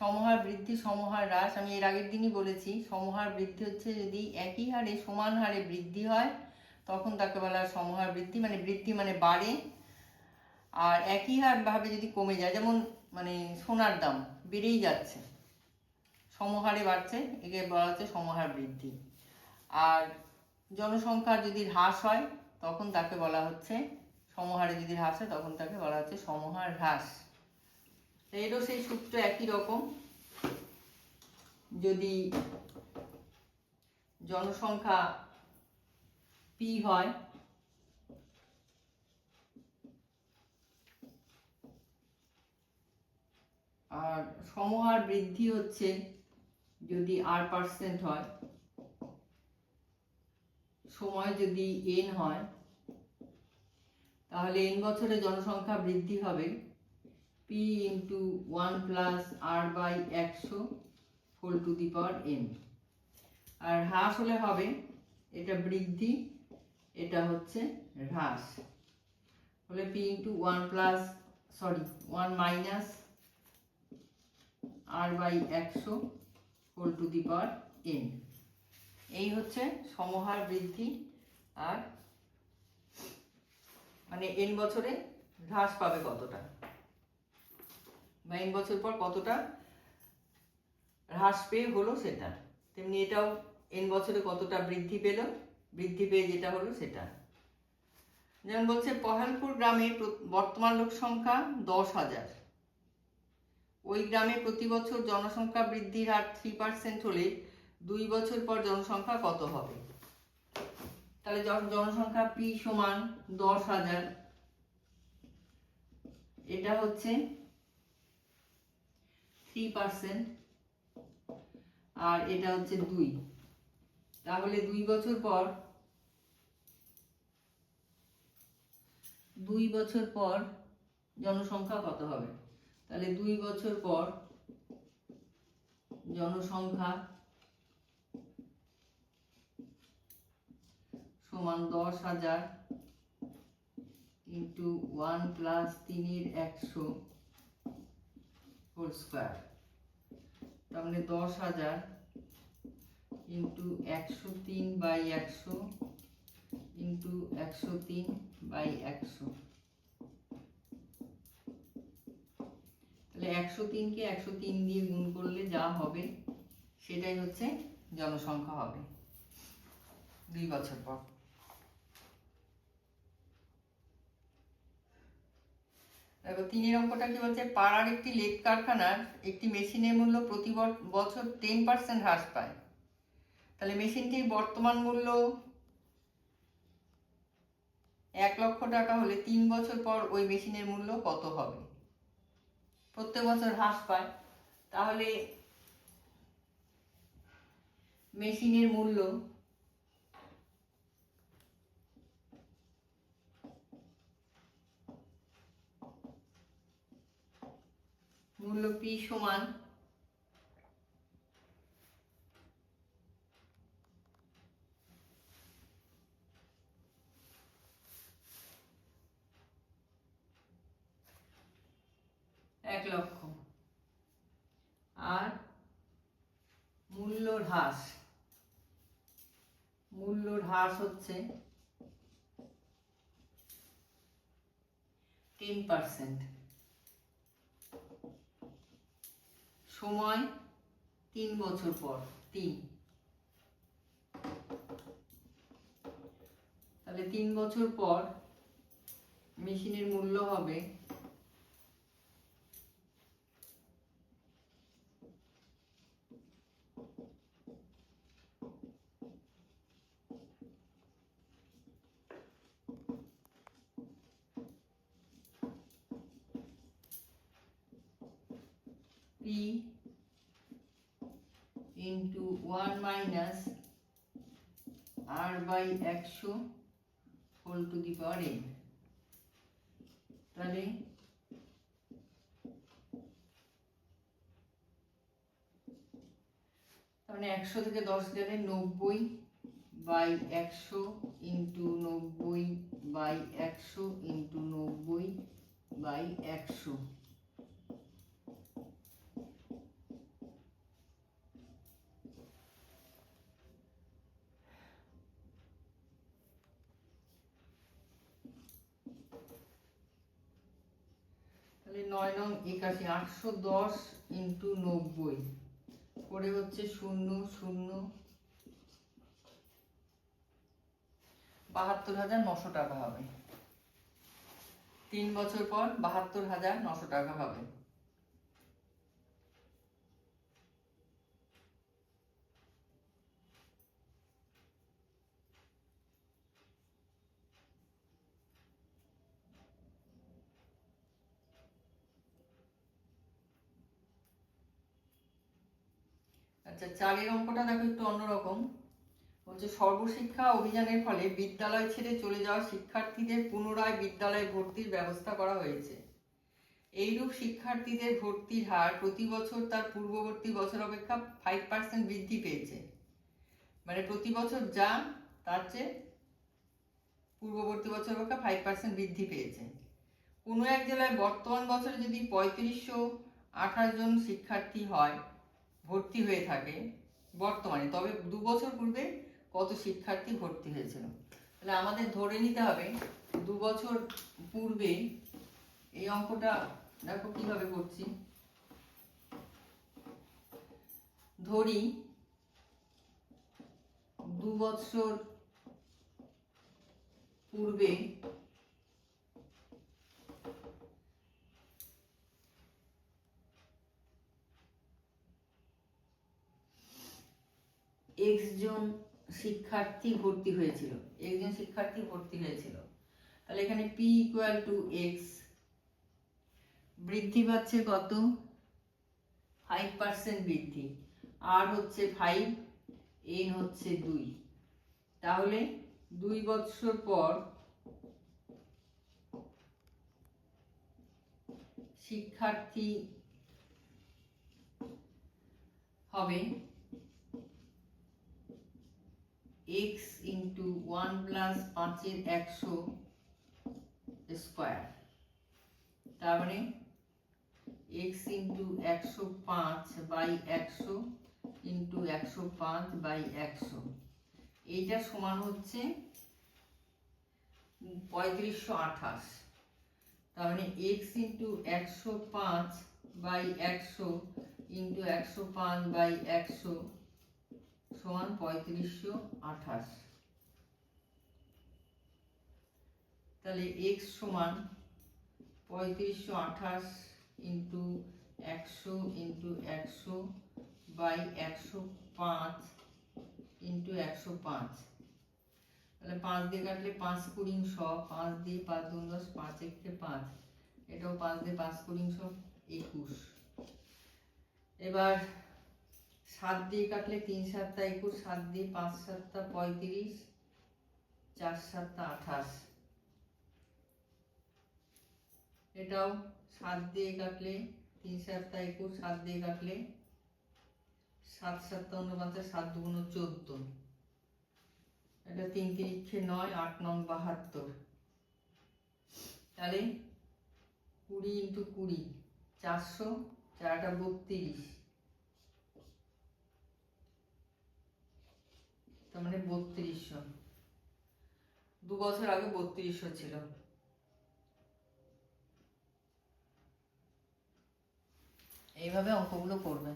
সমহার বৃদ্ধি সমহার হ্রাস, আমি এর আগের দিনই বলেছি সমহার বৃদ্ধি হচ্ছে যদি একই হারে সমান হারে বৃদ্ধি হয় তখন তাকে বলা হয় সমহার বৃদ্ধি, মানে বৃদ্ধি মানে বাড়ে। আর একই ভাবে যদি কমে যায়, যেমন মানে সোনার দাম বেড়েই যাচ্ছে, সমহারে বাড়ছে, একে বলা হচ্ছে সমহার বৃদ্ধি। আর জনসংখ্যার যদি হ্রাস হয় তখন তাকে বলা হচ্ছে সমহারে যদি হ্রাস হয় তখন তাকে বলা হচ্ছে সমহার হ্রাস। এরও সেই সূত্র একই রকম, যদি জনসংখ্যা পি হয় আর সমহার বৃদ্ধি হচ্ছে যদি R% হয়, সময় যদি n হয়, তাহলে n বছরে জনসংখ্যা বৃদ্ধি হবে p × 1 + r/100 whole to the power n। আর হ্রাস হলে হবে, এটা বৃদ্ধি এটা হচ্ছে হ্রাস, হলে p × 1 - r/100 whole to the power n। এই হচ্ছে সমহার বৃদ্ধি, আর মানে n বছরে হ্রাস পাবে কতটা, বা n বছর পর কতটা হ্রাস পেয়ে হলো সেটা। তেমনি এটাও n বছরে কতটা বৃদ্ধি পেল, বৃদ্ধি পেয়ে যেটা হলো সেটা। যেমন বলছে পহালপুর গ্রামে বর্তমান লোক সংখ্যা 10,000, ওই গ্রামে প্রতি বছর জনসংখ্যা বৃদ্ধির হার 3% হলে 2 বছর পর জনসংখ্যা কত হবে? তাহলে জনসংখ্যা পি সমান 10,000, এটা হচ্ছে 3%, আর এটা হচ্ছে 2, তাহলে 2 বছর পর জনসংখ্যা কত হবে? তাহলে 2 বছর পর জনসংখ্যা সমান 10,000 × 1 + 3/100 হোল স্কয়ার, তার মানে 10,000 × 103/100 × 103/100। তাহলে 103কে 103 দিয়ে গুণ করলে যা হবে সেটাই হচ্ছে জনসংখ্যা হবে 2 বছর পর। দেখো 3 অঙ্কটা কি বলছে, পাড়ার একটি লেদ কারখানার একটি মেশিনের মূল্য প্রতি বছর 10% হ্রাস পায়, তাহলে মেশিনটির বর্তমান মূল্য 1 লক্ষ টাকা হলে 3 বছর পর ওই মেশিনের মূল্য কত হবে? প্রত্যেক বছর হ্রাস পায়, তাহলে মেশিনের মূল্য P সমান 1 লক্ষ, আর মূল্য হ্রাস হচ্ছে 10%, সময় 3 বছর পর 3, তাহলে 3 বছর পর মেশিনের মূল্য হবে P × 1 - r/100 whole to the power n। তাহলে মানে 100 থেকে 10 গেলে 90/100 × 90/100 × 90/100, তাহলে 9 নং 81, 810 ইন্টু 90 করে হচ্ছে 0 0 72,900 টাকা হবে। 3 বছর পর 72,900 টাকা হবে। আচ্ছা, 4 অঙ্কটা দেখো একটু অন্যরকম। হচ্ছে সর্বশিক্ষা অভিযানের ফলে বিদ্যালয় ছেড়ে চলে যাওয়া শিক্ষার্থীদের পুনরায় বিদ্যালয়ে ভর্তির ব্যবস্থা করা হয়েছে। এইরূপ শিক্ষার্থীদের ভর্তির হার প্রতি বছর তার পূর্ববর্তী বছর অপেক্ষা 5% বৃদ্ধি পেয়েছে। মানে প্রতি বছর যা তার চেয়ে পূর্ববর্তী বছর অপেক্ষা 5% বৃদ্ধি পেয়েছে। কোনো এক জেলায় বর্তমান বছরে যদি 3528 জন শিক্ষার্থী হয় ভর্তি হয়ে থাকে বর্তমানে, তবে 2 বছর পূর্বে কত শিক্ষার্থী ভর্তি হয়েছিল। তাহলে আমাদের ধরে নিতে হবে 2 বছর পূর্বে। এই অঙ্কটা দেখো কিভাবে করছি। ধরি 2 বছর পূর্বে x জন শিক্ষার্থী ভর্তি হয়েছিল, তাহলে এখানে p = x, বৃদ্ধি পাচ্ছে কত? 5% বৃদ্ধি। r হচ্ছে 5, n হচ্ছে 2। তাহলে 2 বছর পর শিক্ষার্থী হবে x ইন্টু 1 প্লাস 5 এর 100 স্কোয়ার, তার মানে x into 105 by 100 into 105 by 100, এইটা সমান হচ্ছে 3528। তার মানে x into 105 by 100 into 105 by 100 সমান 3528। তাহলে x সমান 3528 ইন্টু 100 ইন্টু 100 বাই 105 ইন্টু 105। তাহলে 5 দিয়ে কাটলে 5 কুড়ি 100, 5 দিয়ে 5 2 10, 5 1 5, এটাও 5 দিয়ে 5 কুড়ি 100 21। এবার 7 দিয়ে কাটলে 3 7 21, 7 দিয়ে 5 7 35, 4 7 28। এটাও 7 দিয়ে কাটলে 3 7 21, 7 দিয়ে কাটলে 7 7 49, 7 2 14। এটা 3 3 9, 8 9 72। তাহলে 20 ইন্টু 20 400, 4টা 32, তার মানে 3200। 2 বছর আগে 3200 ছিল। এইভাবে অঙ্কগুলো করবে।